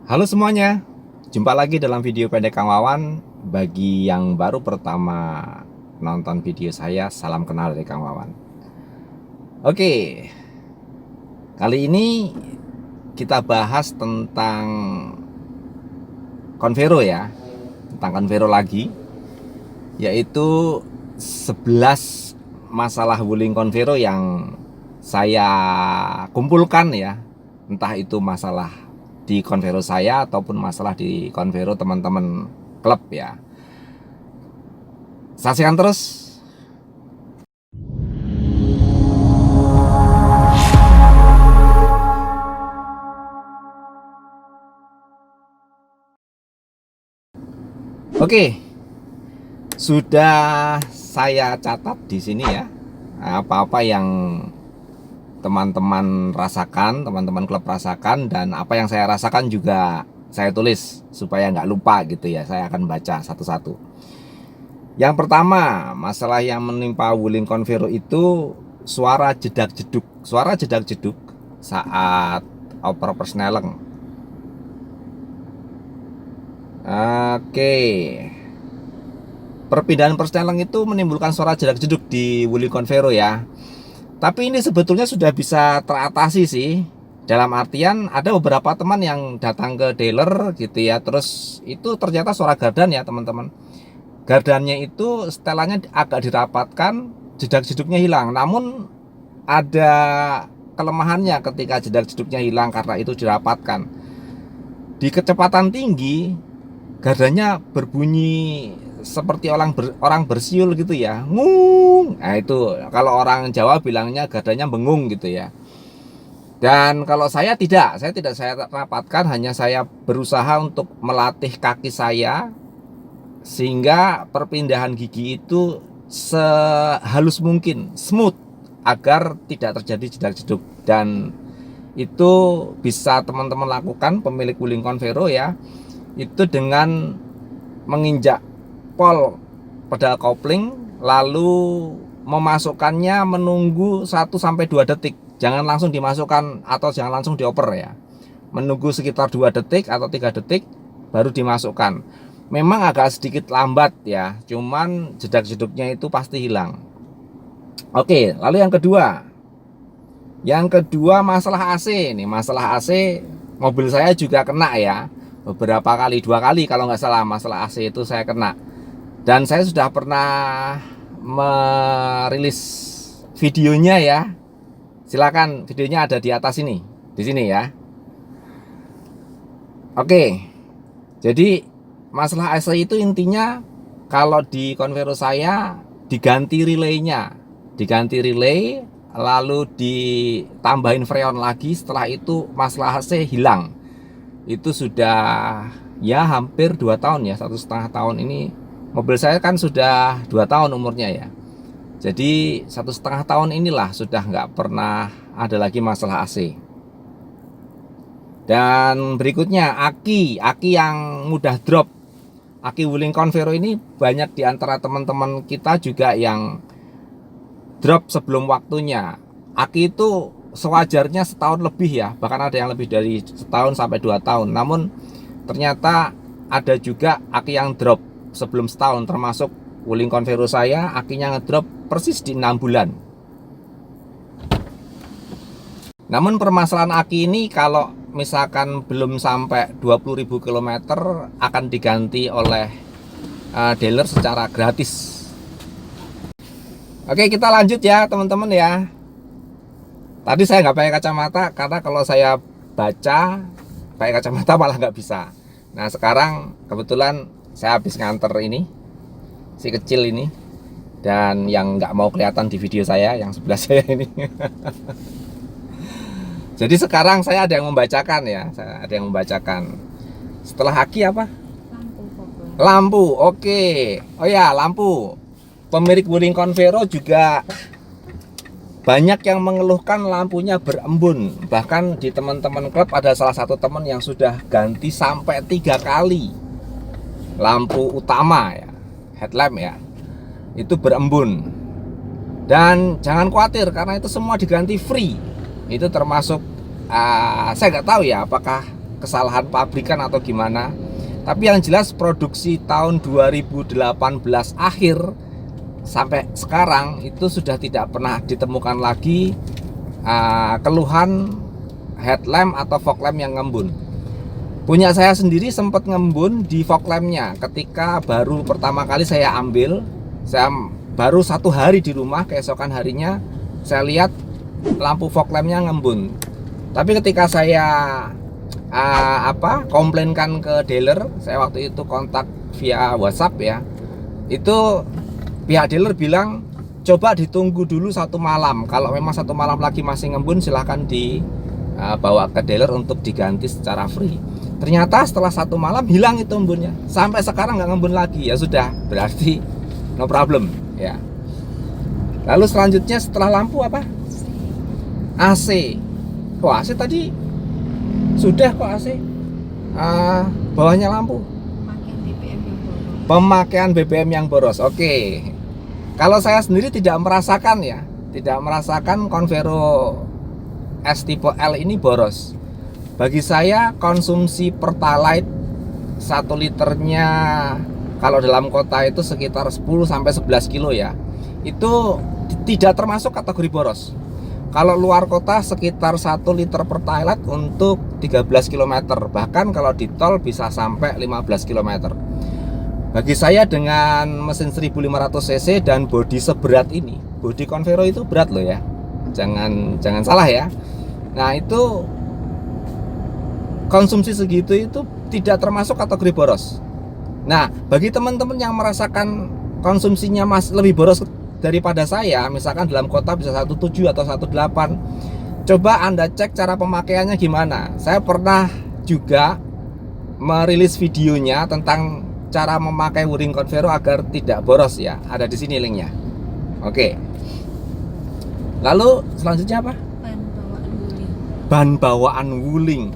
Halo semuanya, jumpa lagi dalam video pendek Kang Wawan. Bagi yang baru pertama nonton video saya, salam kenal dari Kang Wawan. Oke, kali ini kita bahas tentang Convero ya, tentang Convero lagi, yaitu 11 masalah wuling Convero yang saya kumpulkan ya, entah itu masalah di Convero saya ataupun masalah di Convero teman-teman klub ya. Saksikan terus. Oke, sudah saya catat di sini ya, apa-apa yang teman-teman rasakan, teman-teman klub rasakan, dan apa yang saya rasakan juga saya tulis supaya nggak lupa gitu ya. Saya akan baca satu-satu. Yang pertama, masalah yang menimpa wuling Convero itu suara jedak-jeduk. Suara jedak-jeduk saat oper persneleng. Oke. Perpindahan persneleng itu menimbulkan suara jedak-jeduk di wuling Convero ya. Tapi ini sebetulnya sudah bisa teratasi sih. Dalam artian ada beberapa teman yang datang ke dealer gitu ya, terus itu ternyata suara gardan ya teman-teman. Gardannya itu setelannya agak dirapatkan, jedak-jeduknya hilang. Namun ada kelemahannya ketika jedak-jeduknya hilang karena itu dirapatkan. Di kecepatan tinggi, gardannya berbunyi seperti orang bersiul gitu ya, ngung. Nah itu kalau orang Jawa bilangnya gardannya bengung gitu ya. Dan kalau saya tidak saya rapatkan, hanya saya berusaha untuk melatih kaki saya sehingga perpindahan gigi itu sehalus mungkin, smooth, agar tidak terjadi jedak-jeduk. Dan itu bisa teman-teman lakukan, pemilik wuling Convero ya, itu dengan menginjak pol pedal kopling, lalu memasukkannya menunggu 1-2 detik. Jangan langsung dimasukkan atau jangan langsung dioper ya. Menunggu sekitar 2 detik atau 3 detik baru dimasukkan. Memang agak sedikit lambat ya, cuman jedak-jeduknya itu pasti hilang. Oke, lalu yang kedua. Yang kedua masalah AC nih. Masalah AC mobil saya juga kena ya. Beberapa kali, 2 kali kalau nggak salah, masalah AC itu saya kena. Dan saya sudah pernah merilis videonya ya. Silakan, videonya ada di atas ini, di sini ya. Oke, jadi masalah AC itu intinya kalau di Convero saya diganti relaynya, diganti relay, lalu ditambahin freon lagi. Setelah itu masalah AC hilang. Itu sudah ya hampir 2 tahun ya, 1,5 tahun ini. Mobil saya kan sudah 2 tahun umurnya ya. Jadi 1,5 tahun inilah sudah nggak pernah ada lagi masalah AC. Dan berikutnya aki yang mudah drop. Aki wuling Convero ini banyak di antara teman-teman kita juga yang drop sebelum waktunya. Aki itu sewajarnya setahun lebih ya, bahkan ada yang lebih dari setahun sampai 2 tahun. Namun ternyata ada juga aki yang drop sebelum setahun, termasuk wuling Convero saya, akinya ngedrop persis di 6 bulan. Namun permasalahan aki ini kalau misalkan belum sampai 20.000 km akan diganti oleh dealer secara gratis. Oke, kita lanjut ya teman-teman ya. Tadi saya nggak pakai kacamata karena kalau saya baca pakai kacamata malah nggak bisa. Nah sekarang kebetulan saya habis nganter ini, si kecil ini, dan yang nggak mau kelihatan di video saya yang sebelah saya ini. Jadi sekarang saya ada yang membacakan ya, saya ada yang membacakan. Setelah aki apa? Lampu. Oke. Oh ya, lampu. Pemilik wuling Convero juga banyak yang mengeluhkan lampunya berembun. Bahkan di teman-teman klub ada salah satu teman yang sudah ganti sampai 3 kali lampu utama ya, headlamp ya, itu berembun. Dan jangan khawatir karena itu semua diganti free. Itu termasuk saya nggak tahu ya apakah kesalahan pabrikan atau gimana. Tapi yang jelas produksi tahun 2018 akhir sampai sekarang itu sudah tidak pernah ditemukan lagi keluhan headlamp atau fog lamp yang ngembun. Punya saya sendiri sempat ngembun di fog lampnya ketika baru pertama kali saya ambil. Saya baru 1 hari di rumah, keesokan harinya saya lihat lampu fog lampnya ngembun. Tapi ketika saya komplainkan ke dealer, saya waktu itu kontak via WhatsApp ya, itu pihak dealer bilang coba ditunggu dulu 1 malam. Kalau memang 1 malam lagi masih ngembun, silahkan dibawa ke dealer untuk diganti secara free. Ternyata setelah 1 malam hilang itu embunnya, sampai sekarang nggak ngembun lagi. Ya sudah, berarti no problem ya. Lalu selanjutnya setelah lampu apa? AC. Kok AC tadi sudah kok AC? Bawahnya lampu. Pemakaian BBM yang boros. Oke. Kalau saya sendiri tidak merasakan ya, tidak merasakan Convero S tipe L ini boros. Bagi saya konsumsi Pertalite 1 liternya kalau dalam kota itu sekitar 10-11 kilo ya. Itu tidak termasuk kategori boros. Kalau luar kota sekitar 1 liter Pertalite untuk 13 km. Bahkan kalau di tol bisa sampai 15 km. Bagi saya dengan mesin 1500 cc dan bodi seberat ini, bodi Convero itu berat loh ya. Jangan salah ya. Nah, itu konsumsi segitu itu tidak termasuk kategori boros. Nah, bagi teman-teman yang merasakan konsumsinya lebih boros daripada saya, misalkan dalam kota bisa 17 atau 18, coba Anda cek cara pemakaiannya gimana. Saya pernah juga merilis videonya tentang cara memakai Wuling Convero agar tidak boros ya. Ada di sini linknya. Oke. Lalu selanjutnya apa? Ban bawaan Wuling.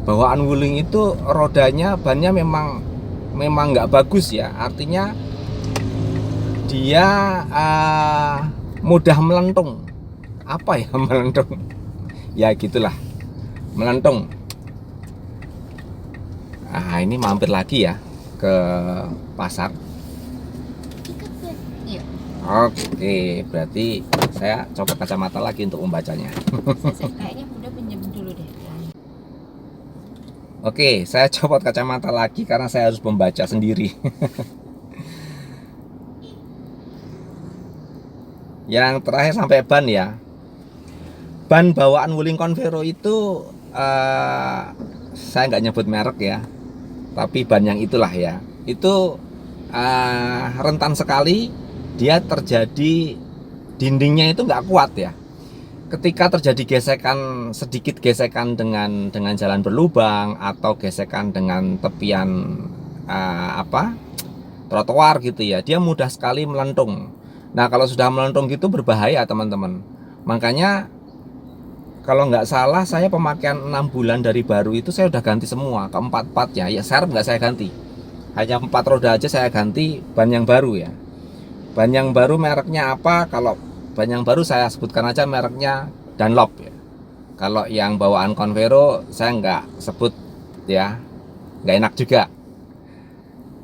Bawaan Wuling itu rodanya, bannya memang nggak bagus ya. Artinya dia mudah melentung. Apa ya melentung? Ya gitulah, melentung. Ini mampir lagi ya ke pasar. Oke, berarti saya copot kacamata lagi untuk membacanya. Kayaknya udah pinjam dulu deh. Oke, saya copot kacamata lagi karena saya harus membaca sendiri. Yang terakhir sampai ban ya. Ban bawaan Wuling Convero itu saya nggak nyebut merek ya, tapi ban yang itulah ya. Itu rentan sekali, dia terjadi dindingnya itu nggak kuat ya. Ketika terjadi gesekan, sedikit gesekan dengan jalan berlubang atau gesekan dengan tepian trotoar gitu ya, dia mudah sekali melentung. Nah, kalau sudah melentung gitu berbahaya teman-teman. Makanya kalau nggak salah saya pemakaian 6 bulan dari baru itu saya udah ganti semua, keempat-empatnya. Ya serep nggak saya ganti, hanya 4 roda aja saya ganti ban yang baru ya. Ban yang baru mereknya apa? Kalau ban yang baru saya sebutkan aja mereknya Dunlop ya. Kalau yang bawaan Convero saya nggak sebut ya, nggak enak juga.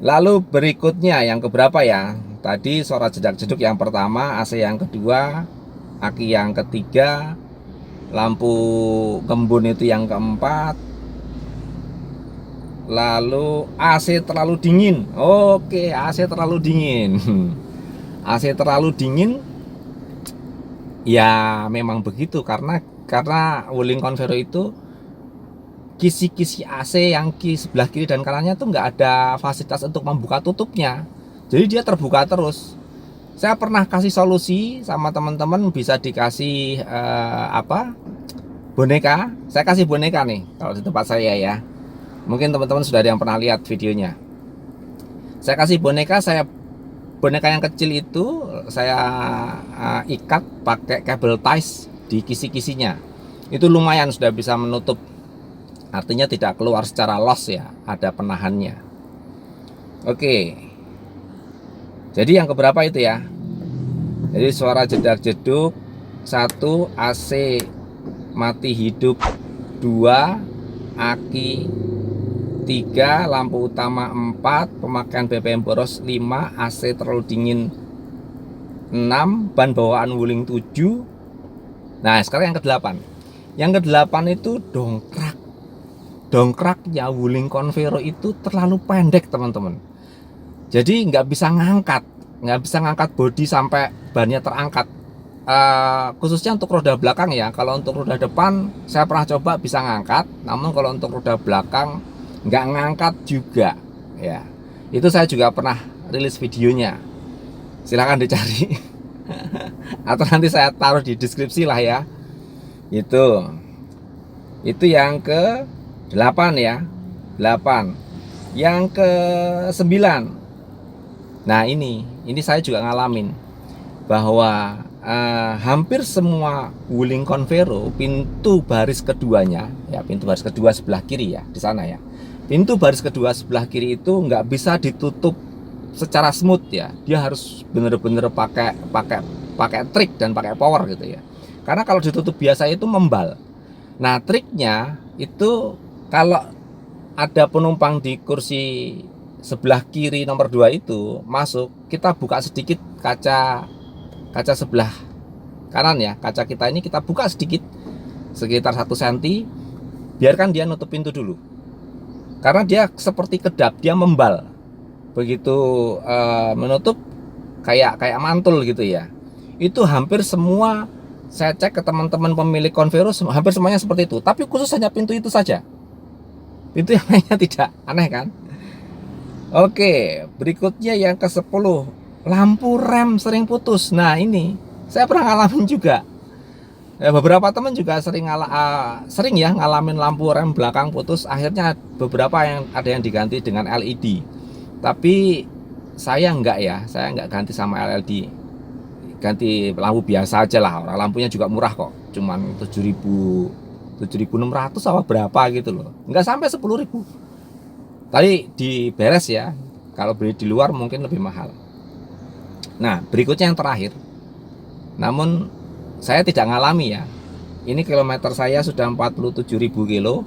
Lalu berikutnya yang keberapa ya? Tadi suara jedak-jeduk yang pertama, AC yang kedua, aki yang ketiga, lampu kembun itu yang keempat, lalu AC terlalu dingin. Oke, AC terlalu dingin. AC terlalu dingin ya memang begitu, karena Wuling Convero itu kisi-kisi AC yang sebelah kiri dan kanannya tuh nggak ada fasilitas untuk membuka tutupnya, jadi dia terbuka terus. Saya pernah kasih solusi sama teman-teman, bisa dikasih boneka. Saya kasih boneka nih kalau di tempat saya ya. Mungkin teman-teman sudah ada yang pernah lihat videonya. Saya kasih boneka, boneka yang kecil itu saya ikat pakai kabel ties di kisi-kisinya. Itu lumayan sudah bisa menutup. Artinya tidak keluar secara los ya, ada penahannya. Oke. Jadi yang keberapa itu ya? Jadi suara jedak-jeduk 1, AC mati hidup 2, aki 3, lampu utama 4, pemakaian BBM boros 5, AC terlalu dingin 6, ban bawaan Wuling 7. Nah sekarang yang ke-8. Yang ke-8 itu dongkraknya Wuling Convero itu terlalu pendek teman-teman. Jadi nggak bisa ngangkat bodi sampai bannya terangkat. Khususnya untuk roda belakang ya. Kalau untuk roda depan saya pernah coba bisa ngangkat, namun kalau untuk roda belakang nggak ngangkat juga ya. Itu saya juga pernah rilis videonya, silahkan dicari atau nanti saya taruh di deskripsi lah ya. Itu yang ke-8 ya. 8. Yang ke-9. Nah ini saya juga ngalamin bahwa hampir semua Wuling Convero pintu baris keduanya ya, pintu baris kedua sebelah kiri ya di sana ya, pintu baris kedua sebelah kiri itu nggak bisa ditutup secara smooth ya, dia harus bener-bener pakai trik dan pakai power gitu ya, karena kalau ditutup biasa itu membal. Nah triknya itu kalau ada penumpang di kursi sebelah kiri nomor 2 itu masuk, kita buka sedikit kaca sebelah kanan ya, kaca kita ini kita buka sedikit sekitar 1 cm, biarkan dia nutup pintu dulu, karena dia seperti kedap, dia membal begitu menutup kayak mantul gitu ya. Itu hampir semua saya cek ke teman-teman pemilik Convero, hampir semuanya seperti itu, tapi khusus hanya pintu itu saja, pintu yang lainnya tidak. Aneh kan? Oke, berikutnya yang ke-10, lampu rem sering putus. Nah ini saya pernah ngalamin juga ya, beberapa teman juga sering ya ngalamin lampu rem belakang putus. Akhirnya beberapa ada yang diganti dengan LED, tapi saya enggak ya, saya enggak ganti sama LED, ganti lampu biasa aja lah. Lampunya juga murah kok, cuman 7.600 apa berapa gitu loh, enggak sampai 10.000. Tapi diberes ya, kalau beli di luar mungkin lebih mahal. Nah berikutnya yang terakhir, namun saya tidak ngalami ya, ini kilometer saya sudah 47.000 kilo,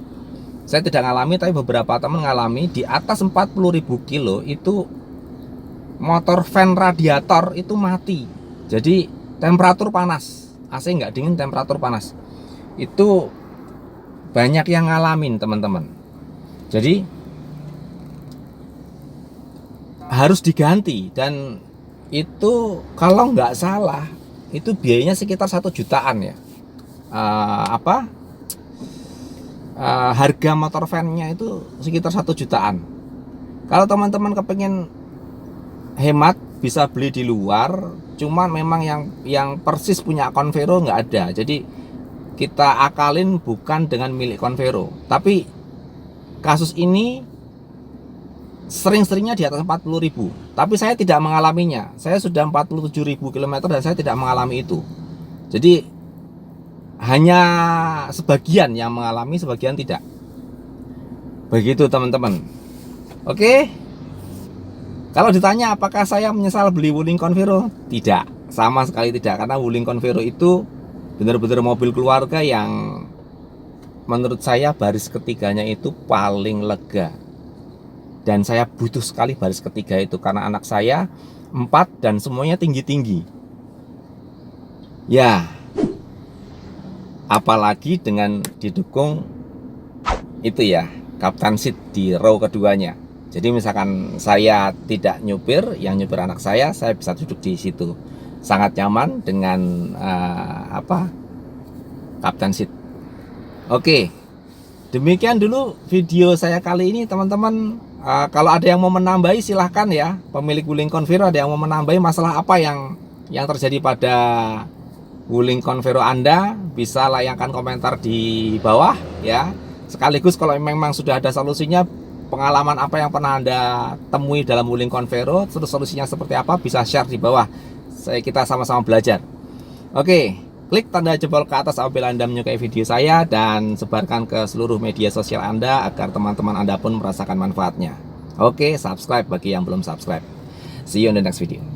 saya tidak ngalami, tapi beberapa teman ngalami. Di atas 40.000 kilo itu motor fan radiator itu mati, jadi temperatur panas, AC nggak dingin, temperatur panas. Itu banyak yang ngalamin teman-teman. Jadi harus diganti, dan itu kalau nggak salah itu biayanya sekitar 1 jutaan ya. Harga motor van-nya itu sekitar 1 jutaan. Kalau teman-teman kepengen hemat bisa beli di luar, cuman memang yang persis punya Convero nggak ada, jadi kita akalin bukan dengan milik Convero. Tapi kasus ini sering-seringnya di atas 40.000, tapi saya tidak mengalaminya. Saya sudah 47.000 km dan saya tidak mengalami itu. Jadi hanya sebagian yang mengalami, sebagian tidak. Begitu teman-teman. Oke. Kalau ditanya apakah saya menyesal beli Wuling Convero? Tidak, sama sekali tidak, karena Wuling Convero itu benar-benar mobil keluarga yang menurut saya baris ketiganya itu paling lega. Dan saya butuh sekali baris ketiga itu, karena anak saya 4 dan semuanya tinggi-tinggi ya, apalagi dengan didukung itu ya, captain seat di row keduanya. Jadi misalkan saya tidak nyupir, yang nyupir anak saya bisa duduk di situ, sangat nyaman dengan captain seat. Oke, demikian dulu video saya kali ini teman-teman. Kalau ada yang mau menambahi silahkan ya, pemilik Wuling Convero ada yang mau menambahi masalah apa yang terjadi pada Wuling Convero Anda, bisa layangkan komentar di bawah ya. Sekaligus kalau memang sudah ada solusinya, pengalaman apa yang pernah Anda temui dalam Wuling Convero, terus solusinya seperti apa, bisa share di bawah. Kita sama-sama belajar. Oke, klik tanda jempol ke atas apabila Anda menyukai video saya, dan sebarkan ke seluruh media sosial Anda agar teman-teman Anda pun merasakan manfaatnya. Oke, subscribe bagi yang belum subscribe. See you in the next video.